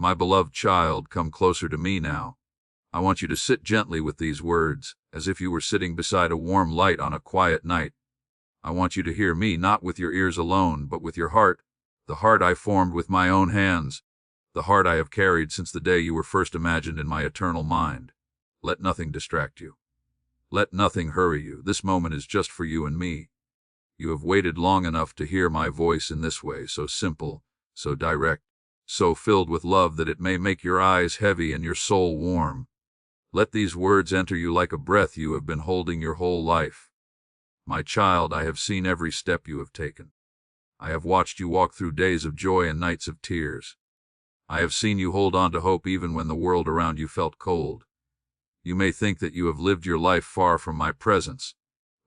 My beloved child, come closer to me now. I want you to sit gently with these words, as if you were sitting beside a warm light on a quiet night. I want you to hear me not with your ears alone, but with your heart, the heart I formed with my own hands, the heart I have carried since the day you were first imagined in my eternal mind. Let nothing distract you. Let nothing hurry you. This moment is just for you and me. You have waited long enough to hear my voice in this way, so simple, so direct, so filled with love that it may make your eyes heavy and your soul warm. Let these words enter you like a breath you have been holding your whole life. My child, I have seen every step you have taken. I have watched you walk through days of joy and nights of tears. I have seen you hold on to hope even when the world around you felt cold. You may think that you have lived your life far from my presence,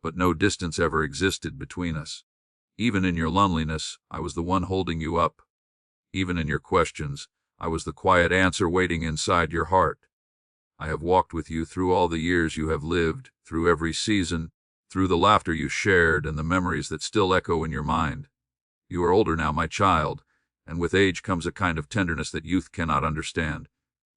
but no distance ever existed between us. Even in your loneliness, I was the one holding you up. Even in your questions, I was the quiet answer waiting inside your heart. I have walked with you through all the years you have lived, through every season, through the laughter you shared and the memories that still echo in your mind. You are older now, my child, and with age comes a kind of tenderness that youth cannot understand.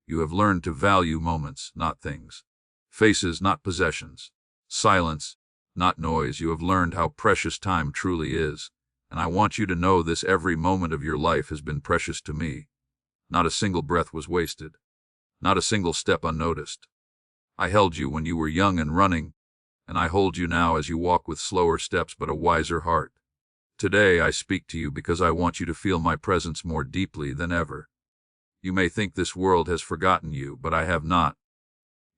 You have learned to value moments, not things. Faces, not possessions. Silence, not noise. You have learned how precious time truly is, and I want you to know this: every moment of your life has been precious to me. Not a single breath was wasted. Not a single step unnoticed. I held you when you were young and running, and I hold you now as you walk with slower steps but a wiser heart. Today I speak to you because I want you to feel my presence more deeply than ever. You may think this world has forgotten you, but I have not.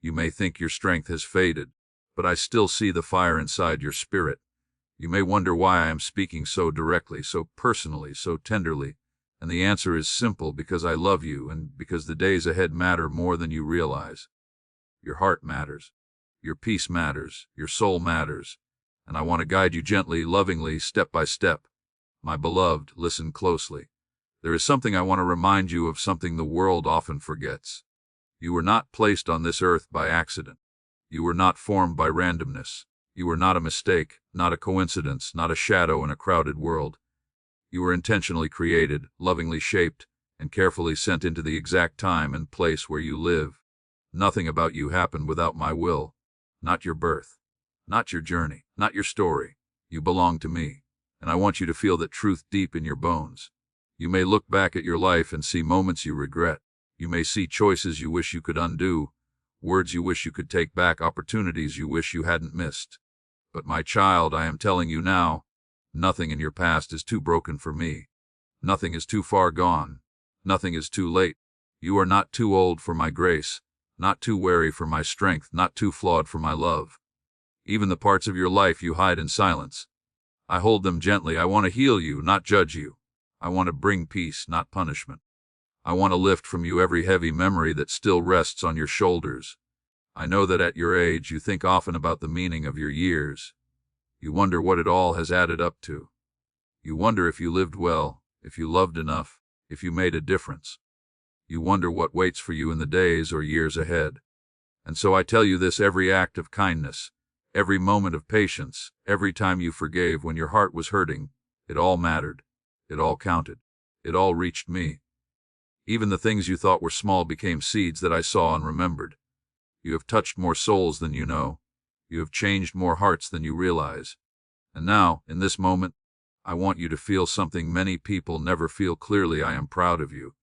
You may think your strength has faded, but I still see the fire inside your spirit. You may wonder why I am speaking so directly, so personally, so tenderly, and the answer is simple: because I love you and because the days ahead matter more than you realize. Your heart matters. Your peace matters. Your soul matters. And I want to guide you gently, lovingly, step by step. My beloved, listen closely. There is something I want to remind you of, something the world often forgets. You were not placed on this earth by accident. You were not formed by randomness. You were not a mistake, not a coincidence, not a shadow in a crowded world. You were intentionally created, lovingly shaped, and carefully sent into the exact time and place where you live. Nothing about you happened without my will. Not your birth, not your journey, not your story. You belong to me, and I want you to feel that truth deep in your bones. You may look back at your life and see moments you regret. You may see choices you wish you could undo, words you wish you could take back, opportunities you wish you hadn't missed. But my child, I am telling you now, nothing in your past is too broken for me. Nothing is too far gone. Nothing is too late. You are not too old for my grace, not too weary for my strength, not too flawed for my love. Even the parts of your life you hide in silence, I hold them gently. I want to heal you, not judge you. I want to bring peace, not punishment. I want to lift from you every heavy memory that still rests on your shoulders. I know that at your age you think often about the meaning of your years. You wonder what it all has added up to. You wonder if you lived well, if you loved enough, if you made a difference. You wonder what waits for you in the days or years ahead. And so I tell you this: every act of kindness, every moment of patience, every time you forgave when your heart was hurting, it all mattered. It all counted. It all reached me. Even the things you thought were small became seeds that I saw and remembered. You have touched more souls than you know. You have changed more hearts than you realize. And now, in this moment, I want you to feel something many people never feel clearly. I am proud of you.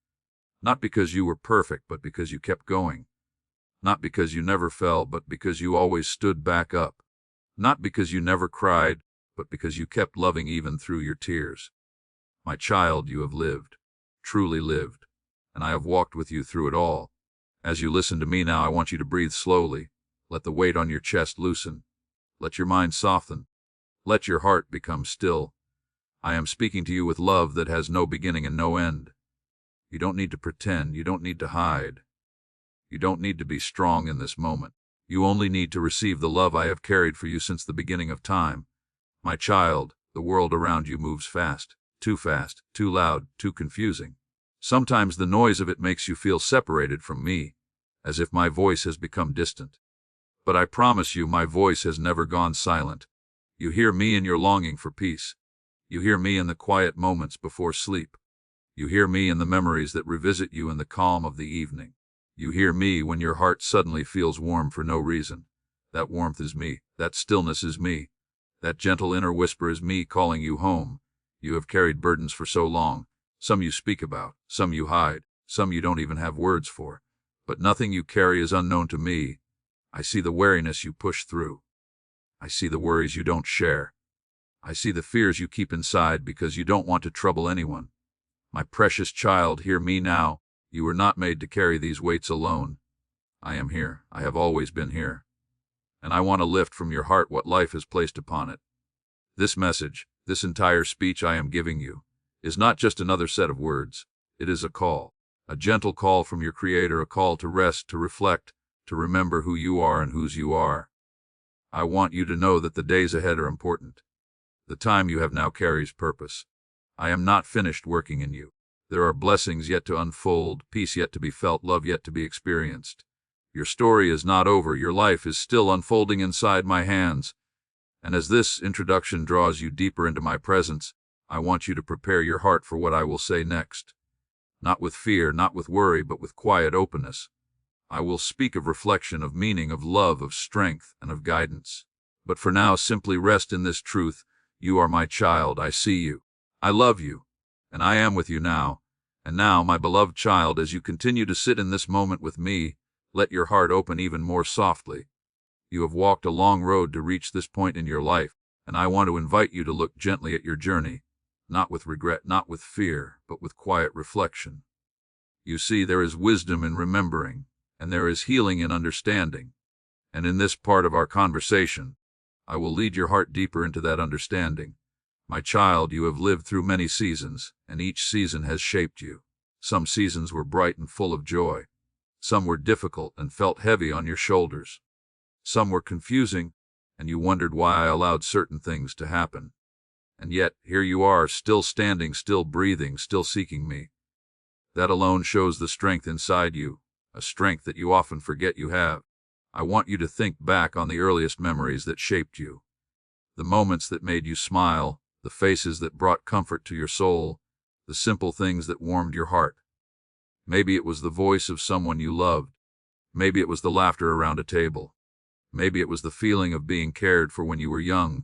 Not because you were perfect, but because you kept going. Not because you never fell, but because you always stood back up. Not because you never cried, but because you kept loving even through your tears. My child, you have lived, truly lived, and I have walked with you through it all. As you listen to me now, I want you to breathe slowly. Let the weight on your chest loosen. Let your mind soften. Let your heart become still. I am speaking to you with love that has no beginning and no end. You don't need to pretend. You don't need to hide. You don't need to be strong in this moment. You only need to receive the love I have carried for you since the beginning of time. My child, the world around you moves fast, too loud, too confusing. Sometimes the noise of it makes you feel separated from me, as if my voice has become distant. But I promise you, my voice has never gone silent. You hear me in your longing for peace. You hear me in the quiet moments before sleep. You hear me in the memories that revisit you in the calm of the evening. You hear me when your heart suddenly feels warm for no reason. That warmth is me. That stillness is me. That gentle inner whisper is me calling you home. You have carried burdens for so long. Some you speak about, some you hide, some you don't even have words for. But nothing you carry is unknown to me. I see the weariness you push through. I see the worries you don't share. I see the fears you keep inside because you don't want to trouble anyone. My precious child, hear me now. You were not made to carry these weights alone. I am here. I have always been here. And I want to lift from your heart what life has placed upon it. This message, this entire speech I am giving you, is not just another set of words. It is a call, a gentle call from your Creator, a call to rest, to reflect, to remember who you are and whose you are. I want you to know that the days ahead are important. The time you have now carries purpose. I am not finished working in you. There are blessings yet to unfold, peace yet to be felt, love yet to be experienced. Your story is not over. Your life is still unfolding inside my hands. And as this introduction draws you deeper into my presence, I want you to prepare your heart for what I will say next. Not with fear, not with worry, but with quiet openness. I will speak of reflection, of meaning, of love, of strength, and of guidance. But for now, simply rest in this truth. You are my child. I see you. I love you. And I am with you now. And now, my beloved child, as you continue to sit in this moment with me, let your heart open even more softly. You have walked a long road to reach this point in your life, and I want to invite you to look gently at your journey, not with regret, not with fear, but with quiet reflection. You see, there is wisdom in remembering, and there is healing in understanding. And in this part of our conversation, I will lead your heart deeper into that understanding. My child, you have lived through many seasons, and each season has shaped you. Some seasons were bright and full of joy. Some were difficult and felt heavy on your shoulders. Some were confusing, and you wondered why I allowed certain things to happen. And yet, here you are, still standing, still breathing, still seeking me. That alone shows the strength inside you, a strength that you often forget you have. I want you to think back on the earliest memories that shaped you. The moments that made you smile, the faces that brought comfort to your soul, the simple things that warmed your heart. Maybe it was the voice of someone you loved. Maybe it was the laughter around a table. Maybe it was the feeling of being cared for when you were young.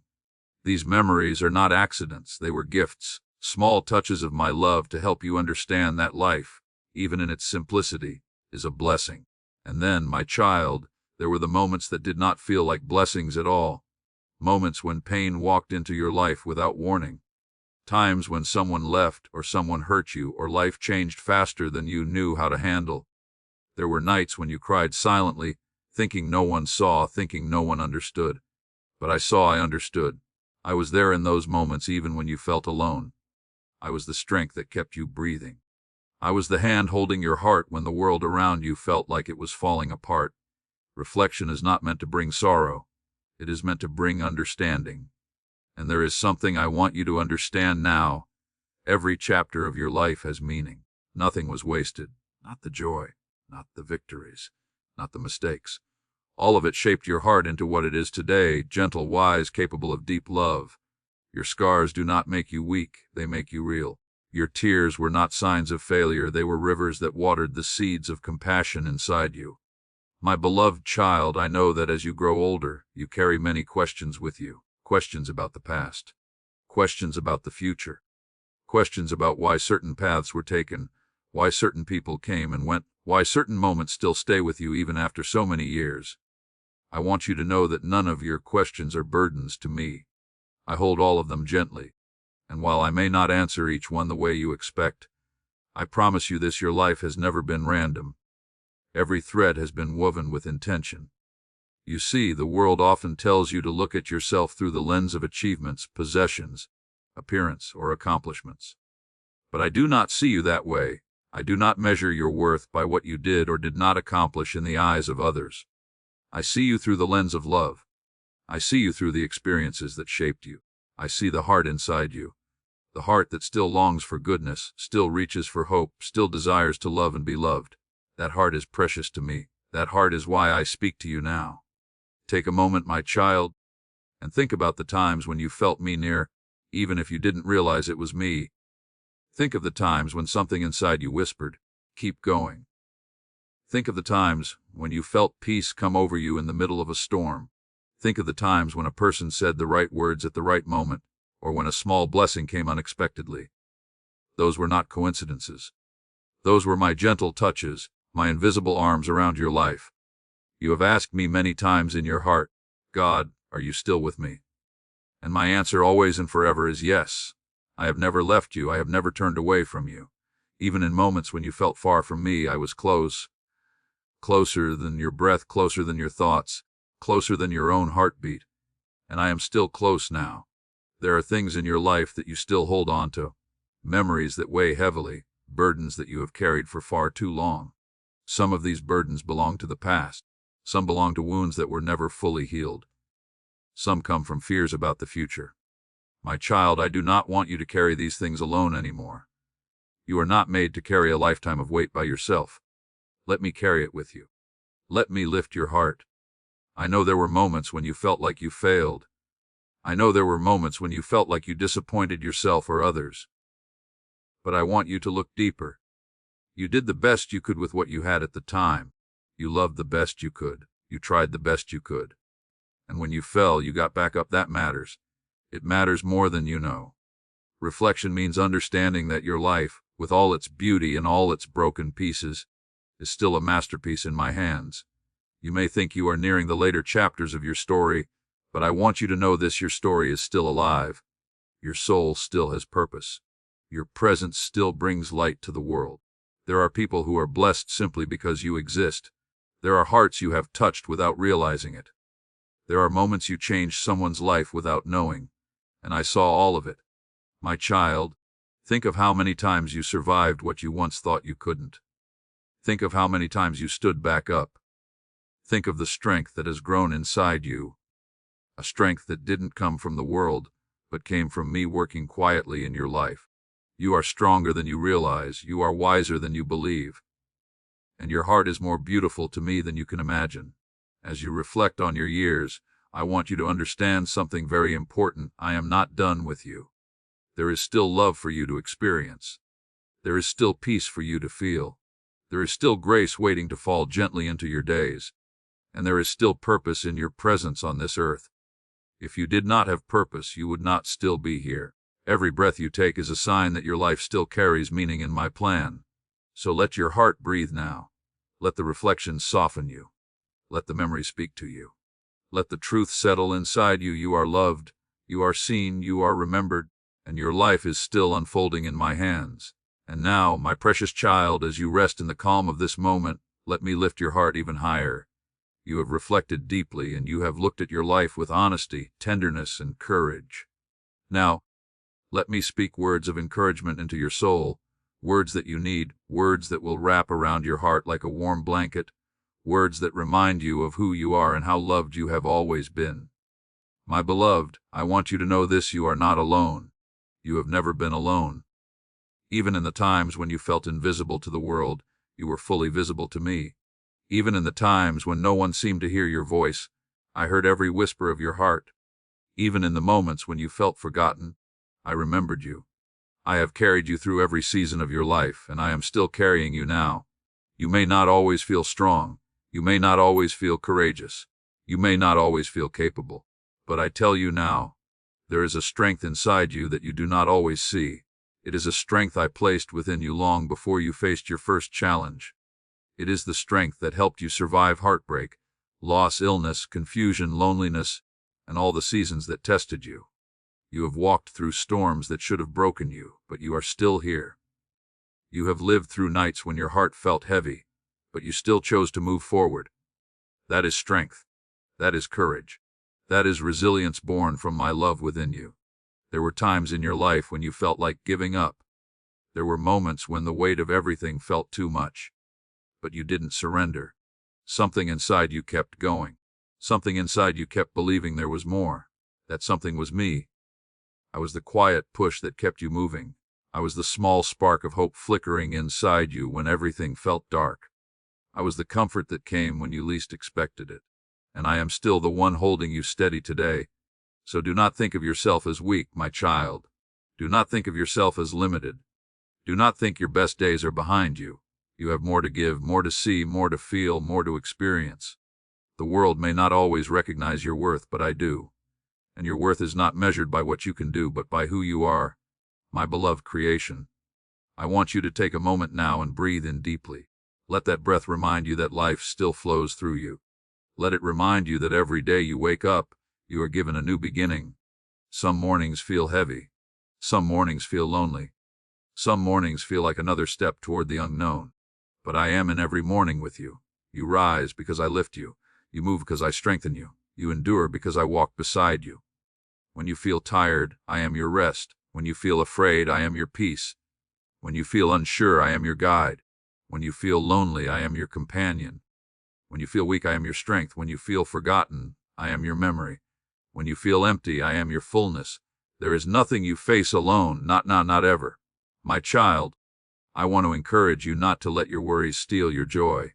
These memories are not accidents, they were gifts, small touches of my love to help you understand that life, even in its simplicity, is a blessing. And then, my child, there were the moments that did not feel like blessings at all. Moments when pain walked into your life without warning. Times when someone left or someone hurt you or life changed faster than you knew how to handle. There were nights when you cried silently, thinking no one saw, thinking no one understood. But I understood. I was there in those moments even when you felt alone. I was the strength that kept you breathing. I was the hand holding your heart when the world around you felt like it was falling apart. Reflection is not meant to bring sorrow. It is meant to bring understanding. And there is something I want you to understand now. Every chapter of your life has meaning. Nothing was wasted. Not the joy, not the victories, not the mistakes. All of it shaped your heart into what it is today, gentle, wise, capable of deep love. Your scars do not make you weak, they make you real. Your tears were not signs of failure, they were rivers that watered the seeds of compassion inside you. My beloved child, I know that as you grow older, you carry many questions with you. Questions about the past. Questions about the future. Questions about why certain paths were taken, why certain people came and went, why certain moments still stay with you even after so many years. I want you to know that none of your questions are burdens to me. I hold all of them gently, and while I may not answer each one the way you expect, I promise you this: your life has never been random. Every thread has been woven with intention. You see, the world often tells you to look at yourself through the lens of achievements, possessions, appearance, or accomplishments. But I do not see you that way. I do not measure your worth by what you did or did not accomplish in the eyes of others. I see you through the lens of love. I see you through the experiences that shaped you. I see the heart inside you, the heart that still longs for goodness, still reaches for hope, still desires to love and be loved. That heart is precious to me. That heart is why I speak to you now. Take a moment, my child, and think about the times when you felt me near, even if you didn't realize it was me. Think of the times when something inside you whispered, "Keep going." Think of the times when you felt peace come over you in the middle of a storm. Think of the times when a person said the right words at the right moment, or when a small blessing came unexpectedly. Those were not coincidences. Those were my gentle touches, my invisible arms around your life. You have asked me many times in your heart, "God, are you still with me?" And my answer always and forever is yes. I have never left you. I have never turned away from you. Even in moments when you felt far from me, I was close. Closer than your breath, closer than your thoughts, closer than your own heartbeat. And I am still close now. There are things in your life that you still hold on to, memories that weigh heavily, burdens that you have carried for far too long. Some of these burdens belong to the past. Some belong to wounds that were never fully healed. Some come from fears about the future. My child, I do not want you to carry these things alone anymore. You are not made to carry a lifetime of weight by yourself. Let me carry it with you. Let me lift your heart. I know there were moments when you felt like you failed. I know there were moments when you felt like you disappointed yourself or others. But I want you to look deeper. You did the best you could with what you had at the time. You loved the best you could. You tried the best you could. And when you fell, you got back up. That matters. It matters more than you know. Reflection means understanding that your life, with all its beauty and all its broken pieces, is still a masterpiece in my hands. You may think you are nearing the later chapters of your story, but I want you to know this: your story is still alive. Your soul still has purpose. Your presence still brings light to the world. There are people who are blessed simply because you exist. There are hearts you have touched without realizing it. There are moments you changed someone's life without knowing, and I saw all of it. My child, think of how many times you survived what you once thought you couldn't. Think of how many times you stood back up. Think of the strength that has grown inside you, a strength that didn't come from the world, but came from me working quietly in your life. You are stronger than you realize. You are wiser than you believe. And your heart is more beautiful to me than you can imagine. As you reflect on your years, I want you to understand something very important. I am not done with you. There is still love for you to experience. There is still peace for you to feel. There is still grace waiting to fall gently into your days. And there is still purpose in your presence on this earth. If you did not have purpose, you would not still be here. Every breath you take is a sign that your life still carries meaning in my plan. So let your heart breathe now. Let the reflections soften you. Let the memory speak to you. Let the truth settle inside you. You are loved, you are seen, you are remembered, and your life is still unfolding in my hands. And now, my precious child, as you rest in the calm of this moment, let me lift your heart even higher. You have reflected deeply, and you have looked at your life with honesty, tenderness, and courage. Now, let me speak words of encouragement into your soul, words that you need, words that will wrap around your heart like a warm blanket, words that remind you of who you are and how loved you have always been. My beloved, I want you to know this: you are not alone. You have never been alone. Even in the times when you felt invisible to the world, you were fully visible to me. Even in the times when no one seemed to hear your voice, I heard every whisper of your heart. Even in the moments when you felt forgotten, I remembered you. I have carried you through every season of your life, and I am still carrying you now. You may not always feel strong. You may not always feel courageous. You may not always feel capable. But I tell you now, there is a strength inside you that you do not always see. It is a strength I placed within you long before you faced your first challenge. It is the strength that helped you survive heartbreak, loss, illness, confusion, loneliness, and all the seasons that tested you. You have walked through storms that should have broken you, but you are still here. You have lived through nights when your heart felt heavy, but you still chose to move forward. That is strength. That is courage. That is resilience born from my love within you. There were times in your life when you felt like giving up. There were moments when the weight of everything felt too much. But you didn't surrender. Something inside you kept going. Something inside you kept believing there was more. That something was me. I was the quiet push that kept you moving. I was the small spark of hope flickering inside you when everything felt dark. I was the comfort that came when you least expected it. And I am still the one holding you steady today. So do not think of yourself as weak, my child. Do not think of yourself as limited. Do not think your best days are behind you. You have more to give, more to see, more to feel, more to experience. The world may not always recognize your worth, but I do. And your worth is not measured by what you can do, but by who you are, my beloved creation. I want you to take a moment now and breathe in deeply. Let that breath remind you that life still flows through you. Let it remind you that every day you wake up, you are given a new beginning. Some mornings feel heavy. Some mornings feel lonely. Some mornings feel like another step toward the unknown. But I am in every morning with you. You rise because I lift you. You move because I strengthen you. You endure because I walk beside you. When you feel tired, I am your rest. When you feel afraid, I am your peace. When you feel unsure, I am your guide. When you feel lonely, I am your companion. When you feel weak, I am your strength. When you feel forgotten, I am your memory. When you feel empty, I am your fullness. There is nothing you face alone, not ever. My child, I want to encourage you not to let your worries steal your joy.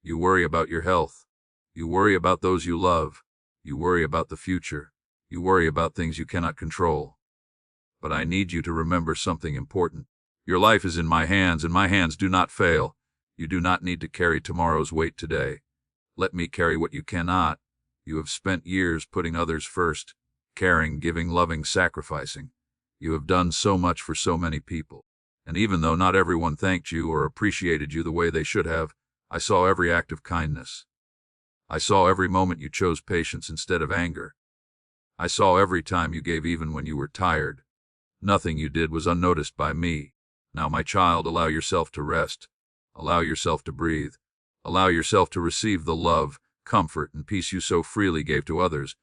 You worry about your health. You worry about those you love. You worry about the future. You worry about things you cannot control. But I need you to remember something important. Your life is in my hands, and my hands do not fail. You do not need to carry tomorrow's weight today. Let me carry what you cannot. You have spent years putting others first, caring, giving, loving, sacrificing. You have done so much for so many people. And even though not everyone thanked you or appreciated you the way they should have, I saw every act of kindness. I saw every moment you chose patience instead of anger. I saw every time you gave even when you were tired. Nothing you did was unnoticed by me. Now, my child, allow yourself to rest. Allow yourself to breathe. Allow yourself to receive the love, comfort, and peace you so freely gave to others.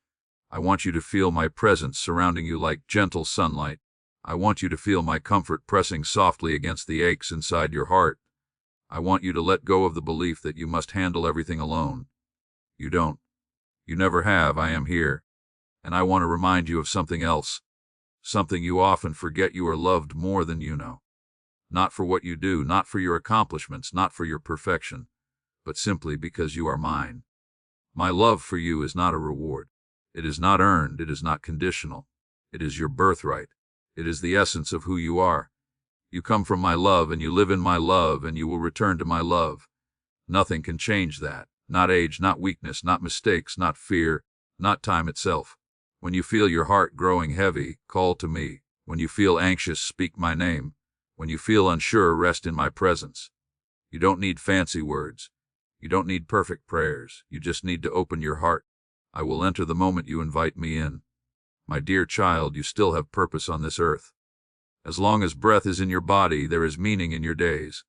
I want you to feel my presence surrounding you like gentle sunlight. I want you to feel my comfort pressing softly against the aches inside your heart. I want you to let go of the belief that you must handle everything alone. You don't. You never have. I am here. And I want to remind you of something else. Something you often forget. You are loved more than you know. Not for what you do, not for your accomplishments, not for your perfection, but simply because you are mine. My love for you is not a reward. It is not earned. It is not conditional. It is your birthright. It is the essence of who you are. You come from my love, and you live in my love, and you will return to my love. Nothing can change that. Not age, not weakness, not mistakes, not fear, not time itself. When you feel your heart growing heavy, call to me. When you feel anxious, speak my name. When you feel unsure, rest in my presence. You don't need fancy words. You don't need perfect prayers. You just need to open your heart. I will enter the moment you invite me in. My dear child, you still have purpose on this earth. As long as breath is in your body, there is meaning in your days.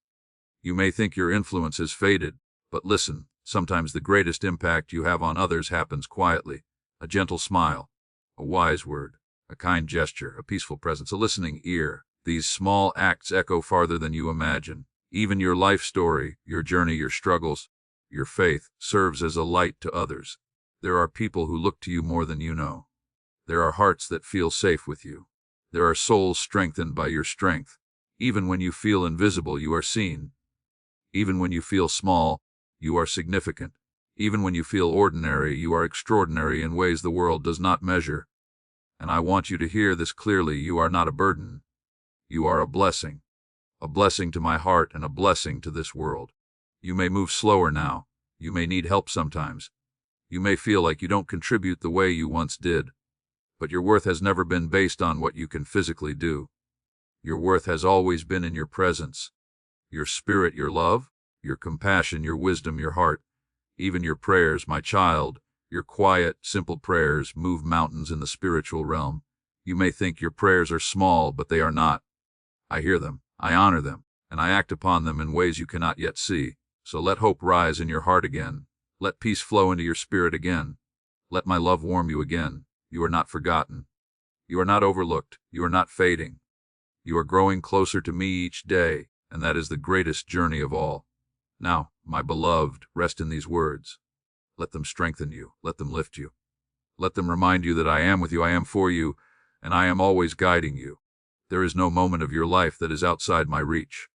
You may think your influence has faded, but listen, sometimes the greatest impact you have on others happens quietly. A gentle smile, a wise word, a kind gesture, a peaceful presence, a listening ear. These small acts echo farther than you imagine. Even your life story, your journey, your struggles, your faith serves as a light to others. There are people who look to you more than you know. There are hearts that feel safe with you. There are souls strengthened by your strength. Even when you feel invisible, you are seen. Even when you feel small, you are significant. Even when you feel ordinary, you are extraordinary in ways the world does not measure. And I want you to hear this clearly. You are not a burden. You are a blessing to my heart and a blessing to this world. You may move slower now. You may need help sometimes. You may feel like you don't contribute the way you once did. But your worth has never been based on what you can physically do. Your worth has always been in your presence, your spirit, your love, your compassion, your wisdom, your heart. Even your prayers, my child, your quiet, simple prayers move mountains in the spiritual realm. You may think your prayers are small, but they are not. I hear them, I honor them, and I act upon them in ways you cannot yet see. So let hope rise in your heart again. Let peace flow into your spirit again. Let my love warm you again. You are not forgotten. You are not overlooked. You are not fading. You are growing closer to me each day, and that is the greatest journey of all. Now, my beloved, rest in these words. Let them strengthen you. Let them lift you. Let them remind you that I am with you, I am for you, and I am always guiding you. There is no moment of your life that is outside my reach.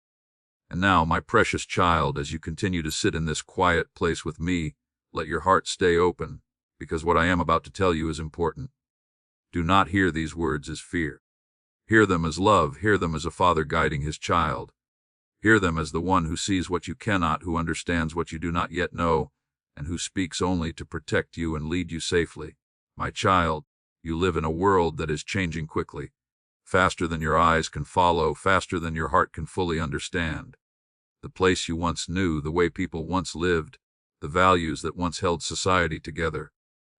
And now, my precious child, as you continue to sit in this quiet place with me, let your heart stay open, because what I am about to tell you is important. Do not hear these words as fear. Hear them as love, hear them as a father guiding his child. Hear them as the one who sees what you cannot, who understands what you do not yet know, and who speaks only to protect you and lead you safely. My child, you live in a world that is changing quickly, faster than your eyes can follow, faster than your heart can fully understand. The place you once knew, the way people once lived, the values that once held society together,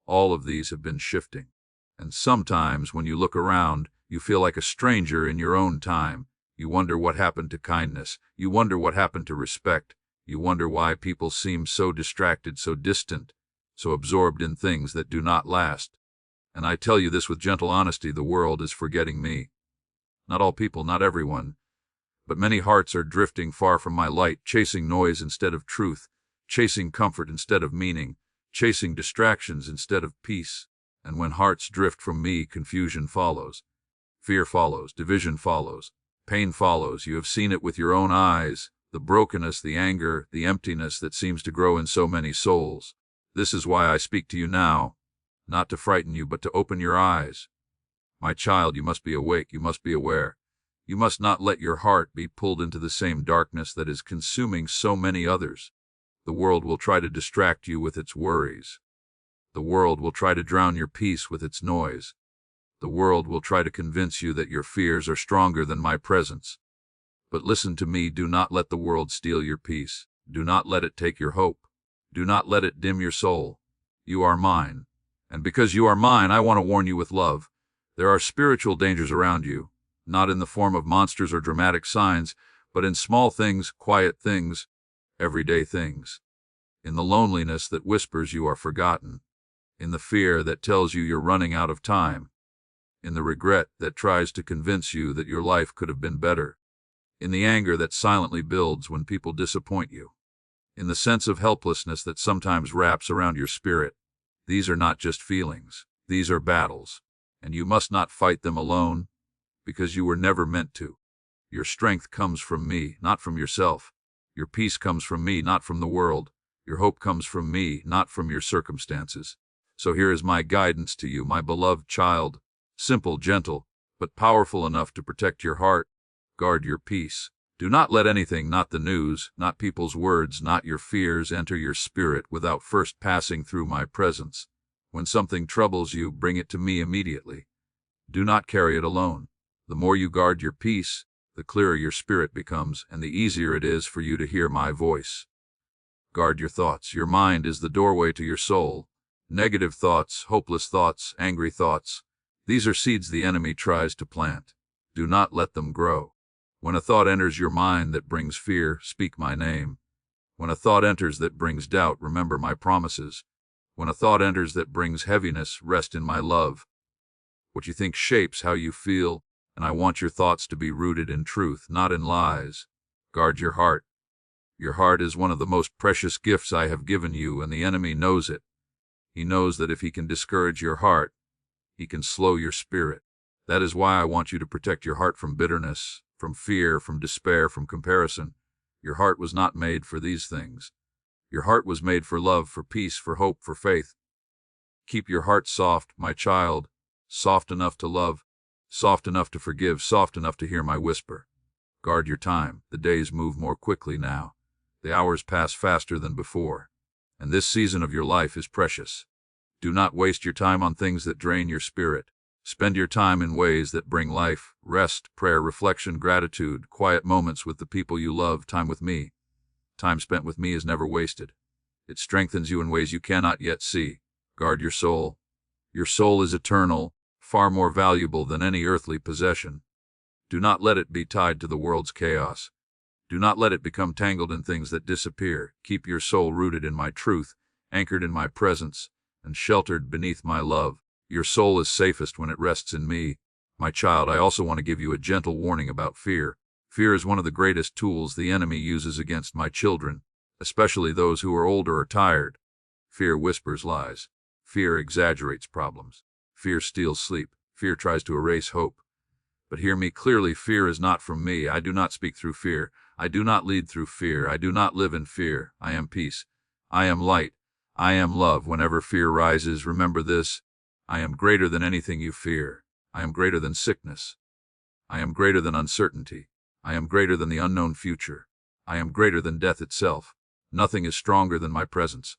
all of these have been shifting. And sometimes when you look around, you feel like a stranger in your own time. You wonder what happened to kindness. You wonder what happened to respect. You wonder why people seem so distracted, so distant, so absorbed in things that do not last. And I tell you this with gentle honesty, the world is forgetting me. Not all people, not everyone, but many hearts are drifting far from my light, chasing noise instead of truth, chasing comfort instead of meaning, chasing distractions instead of peace. And when hearts drift from me, confusion follows. Fear follows, division follows, pain follows. You have seen it with your own eyes, the brokenness, the anger, the emptiness that seems to grow in so many souls. This is why I speak to you now, not to frighten you, but to open your eyes. My child, you must be awake, you must be aware. You must not let your heart be pulled into the same darkness that is consuming so many others. The world will try to distract you with its worries. The world will try to drown your peace with its noise. The world will try to convince you that your fears are stronger than my presence. But listen to me, do not let the world steal your peace. Do not let it take your hope. Do not let it dim your soul. You are mine. And because you are mine, I want to warn you with love. There are spiritual dangers around you, not in the form of monsters or dramatic signs, but in small things, quiet things, everyday things. In the loneliness that whispers you are forgotten. In the fear that tells you you're running out of time. In the regret that tries to convince you that your life could have been better. In the anger that silently builds when people disappoint you. In the sense of helplessness that sometimes wraps around your spirit. These are not just feelings. These are battles. And you must not fight them alone, because you were never meant to. Your strength comes from me, not from yourself. Your peace comes from me, not from the world. Your hope comes from me, not from your circumstances. So here is my guidance to you, my beloved child. Simple, gentle, but powerful enough to protect your heart. Guard your peace. Do not let anything, not the news, not people's words, not your fears, enter your spirit without first passing through my presence. When something troubles you, bring it to me immediately. Do not carry it alone. The more you guard your peace, the clearer your spirit becomes, and the easier it is for you to hear my voice. Guard your thoughts. Your mind is the doorway to your soul. Negative thoughts, hopeless thoughts, angry thoughts. These are seeds the enemy tries to plant. Do not let them grow. When a thought enters your mind that brings fear, speak my name. When a thought enters that brings doubt, remember my promises. When a thought enters that brings heaviness, rest in my love. What you think shapes how you feel, and I want your thoughts to be rooted in truth, not in lies. Guard your heart. Your heart is one of the most precious gifts I have given you, and the enemy knows it. He knows that if he can discourage your heart, he can slow your spirit. That is why I want you to protect your heart from bitterness, from fear, from despair, from comparison. Your heart was not made for these things. Your heart was made for love, for peace, for hope, for faith. Keep your heart soft, my child, soft enough to love, soft enough to forgive, soft enough to hear my whisper. Guard your time. The days move more quickly now. The hours pass faster than before. And this season of your life is precious. Do not waste your time on things that drain your spirit. Spend your time in ways that bring life, rest, prayer, reflection, gratitude, quiet moments with the people you love, time with me. Time spent with me is never wasted. It strengthens you in ways you cannot yet see. Guard your soul. Your soul is eternal, far more valuable than any earthly possession. Do not let it be tied to the world's chaos. Do not let it become tangled in things that disappear. Keep your soul rooted in my truth, anchored in my presence, and sheltered beneath my love. Your soul is safest when it rests in me. My child, I also want to give you a gentle warning about fear. Fear is one of the greatest tools the enemy uses against my children, especially those who are older or tired. Fear whispers lies. Fear exaggerates problems. Fear steals sleep. Fear tries to erase hope. But hear me clearly, fear is not from me. I do not speak through fear. I do not lead through fear. I do not live in fear. I am peace. I am light. I am love. Whenever fear rises, remember this. I am greater than anything you fear. I am greater than sickness. I am greater than uncertainty. I am greater than the unknown future. I am greater than death itself. Nothing is stronger than my presence.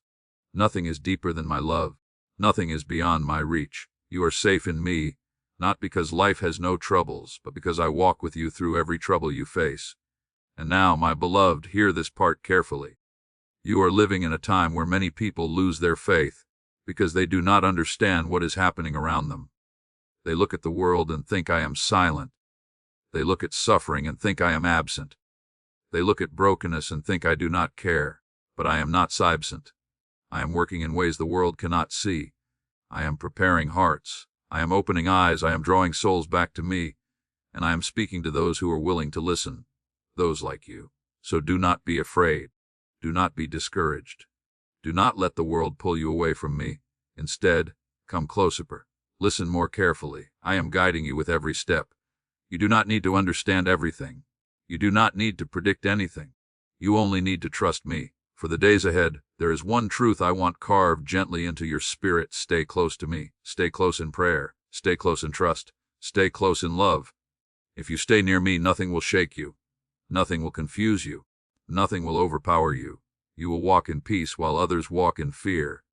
Nothing is deeper than my love. Nothing is beyond my reach. You are safe in me, not because life has no troubles, but because I walk with you through every trouble you face. And now, my beloved, hear this part carefully. You are living in a time where many people lose their faith because they do not understand what is happening around them. They look at the world and think I am silent. They look at suffering and think I am absent. They look at brokenness and think I do not care, but I am not absent. I am working in ways the world cannot see. I am preparing hearts. I am opening eyes. I am drawing souls back to me, and I am speaking to those who are willing to listen, those like you. So do not be afraid. Do not be discouraged. Do not let the world pull you away from me. Instead, come closer. Listen more carefully. I am guiding you with every step. You do not need to understand everything. You do not need to predict anything. You only need to trust me. For the days ahead, there is one truth I want carved gently into your spirit. Stay close to me. Stay close in prayer. Stay close in trust. Stay close in love. If you stay near me, nothing will shake you. Nothing will confuse you. Nothing will overpower you. You will walk in peace while others walk in fear.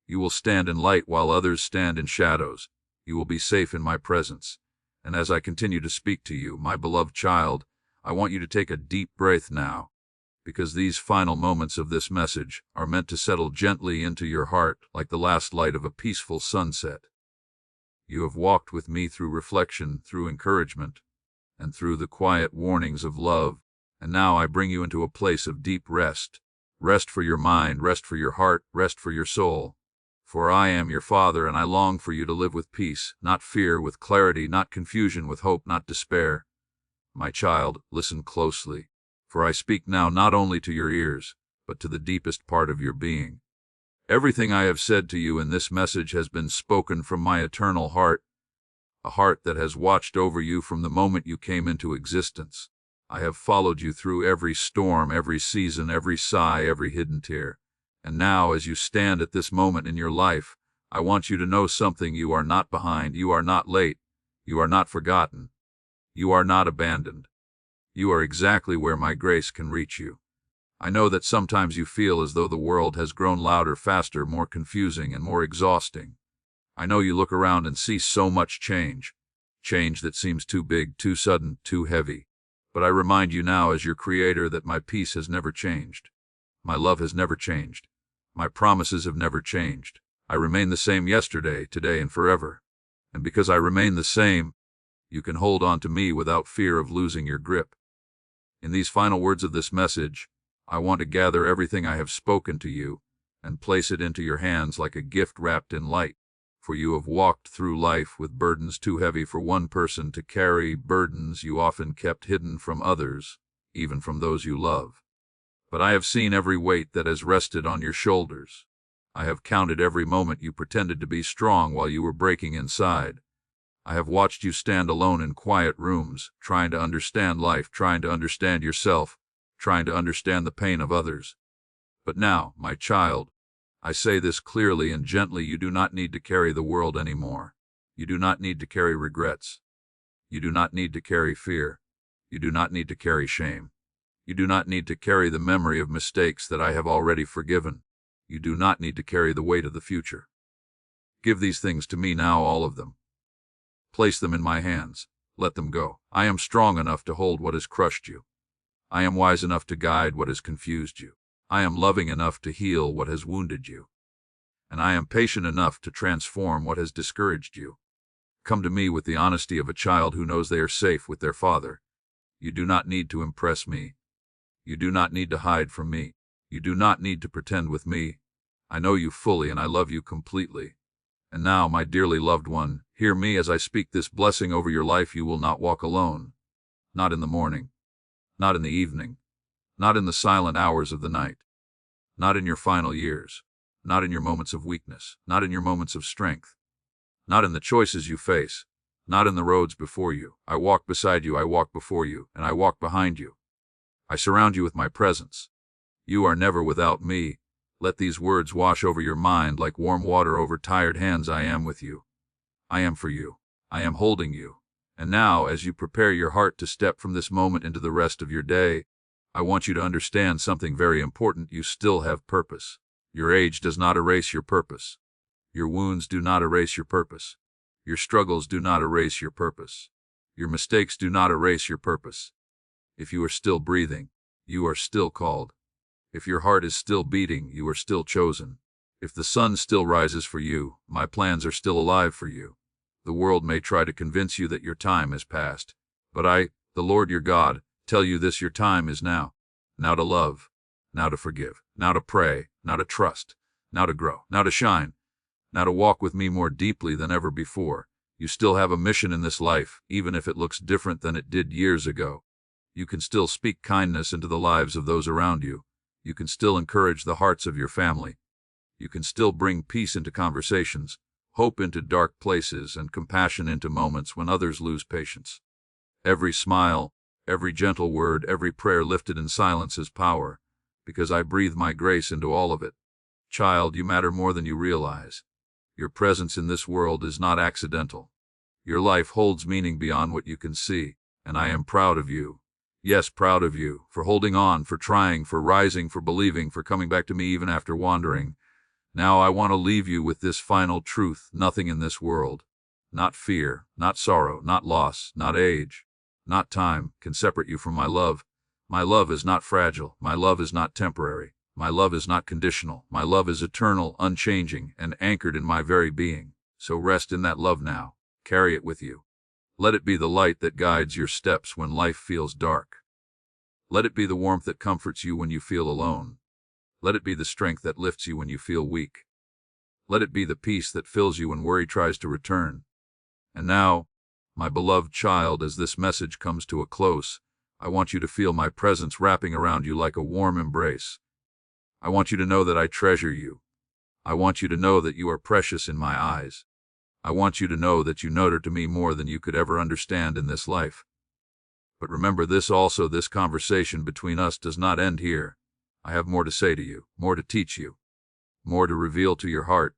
You will stand in light while others stand in shadows. You will be safe in my presence. And as I continue to speak to you, my beloved child, I want you to take a deep breath now, because these final moments of this message are meant to settle gently into your heart like the last light of a peaceful sunset. You have walked with me through reflection, through encouragement, and through the quiet warnings of love, and now I bring you into a place of deep rest. Rest for your mind, rest for your heart, rest for your soul. For I am your Father, and I long for you to live with peace, not fear, with clarity, not confusion, with hope, not despair. My child, listen closely, for I speak now not only to your ears, but to the deepest part of your being. Everything I have said to you in this message has been spoken from my eternal heart, a heart that has watched over you from the moment you came into existence. I have followed you through every storm, every season, every sigh, every hidden tear. And now, as you stand at this moment in your life, I want you to know something. You are not behind. You are not late. You are not forgotten. You are not abandoned. You are exactly where my grace can reach you. I know that sometimes you feel as though the world has grown louder, faster, more confusing, and more exhausting. I know you look around and see so much change that seems too big, too sudden, too heavy. But I remind you now as your Creator that my peace has never changed. My love has never changed. My promises have never changed. I remain the same yesterday, today, and forever. And because I remain the same, you can hold on to me without fear of losing your grip. In these final words of this message, I want to gather everything I have spoken to you and place it into your hands like a gift wrapped in light. For you have walked through life with burdens too heavy for one person to carry, burdens you often kept hidden from others, even from those you love. But I have seen every weight that has rested on your shoulders. I have counted every moment you pretended to be strong while you were breaking inside. I have watched you stand alone in quiet rooms, trying to understand life, trying to understand yourself, trying to understand the pain of others. But now, my child, I say this clearly and gently, you do not need to carry the world anymore. You do not need to carry regrets. You do not need to carry fear. You do not need to carry shame. You do not need to carry the memory of mistakes that I have already forgiven. You do not need to carry the weight of the future. Give these things to me now, all of them. Place them in my hands. Let them go. I am strong enough to hold what has crushed you. I am wise enough to guide what has confused you. I am loving enough to heal what has wounded you. And I am patient enough to transform what has discouraged you. Come to me with the honesty of a child who knows they are safe with their Father. You do not need to impress me. You do not need to hide from me. You do not need to pretend with me. I know you fully and I love you completely. And now, my dearly loved one, hear me as I speak this blessing over your life. You will not walk alone. Not in the morning. Not in the evening. Not in the silent hours of the night. Not in your final years. Not in your moments of weakness. Not in your moments of strength. Not in the choices you face. Not in the roads before you. I walk beside you, I walk before you, and I walk behind you. I surround you with my presence. You are never without me. Let these words wash over your mind like warm water over tired hands. I am with you. I am for you. I am holding you. And now, as you prepare your heart to step from this moment into the rest of your day, I want you to understand something very important. You still have purpose. Your age does not erase your purpose. Your wounds do not erase your purpose. Your struggles do not erase your purpose. Your mistakes do not erase your purpose. If you are still breathing, you are still called. If your heart is still beating, you are still chosen. If the sun still rises for you, my plans are still alive for you. The world may try to convince you that your time is past, but I, the Lord your God, tell you this: your time is now. Now to love, now to forgive, now to pray, now to trust, now to grow, now to shine, now to walk with me more deeply than ever before. You still have a mission in this life, even if it looks different than it did years ago. You can still speak kindness into the lives of those around you. You can still encourage the hearts of your family. You can still bring peace into conversations, hope into dark places, and compassion into moments when others lose patience. Every smile, every gentle word, every prayer lifted in silence is power, because I breathe my grace into all of it. Child, you matter more than you realize. Your presence in this world is not accidental. Your life holds meaning beyond what you can see, and I am proud of you. Yes, proud of you, for holding on, for trying, for rising, for believing, for coming back to me even after wandering. Now I want to leave you with this final truth: nothing in this world, not fear, not sorrow, not loss, not age, not time, can separate you from my love. My love is not fragile. My love is not temporary. My love is not conditional. My love is eternal, unchanging, and anchored in my very being. So rest in that love now. Carry it with you. Let it be the light that guides your steps when life feels dark. Let it be the warmth that comforts you when you feel alone. Let it be the strength that lifts you when you feel weak. Let it be the peace that fills you when worry tries to return. And now, my beloved child, as this message comes to a close, I want you to feel my presence wrapping around you like a warm embrace. I want you to know that I treasure you. I want you to know that you are precious in my eyes. I want you to know that you matter to me more than you could ever understand in this life. But remember this also: this conversation between us does not end here. I have more to say to you, more to teach you, more to reveal to your heart,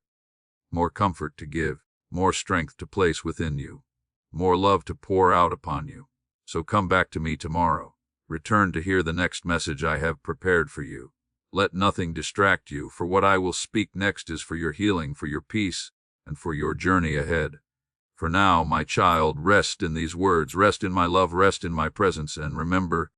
more comfort to give, more strength to place within you, more love to pour out upon you. So come back to me tomorrow. Return to hear the next message I have prepared for you. Let nothing distract you, for what I will speak next is for your healing, for your peace, and for your journey ahead. For now, my child, rest in these words, rest in my love, rest in my presence, and remember,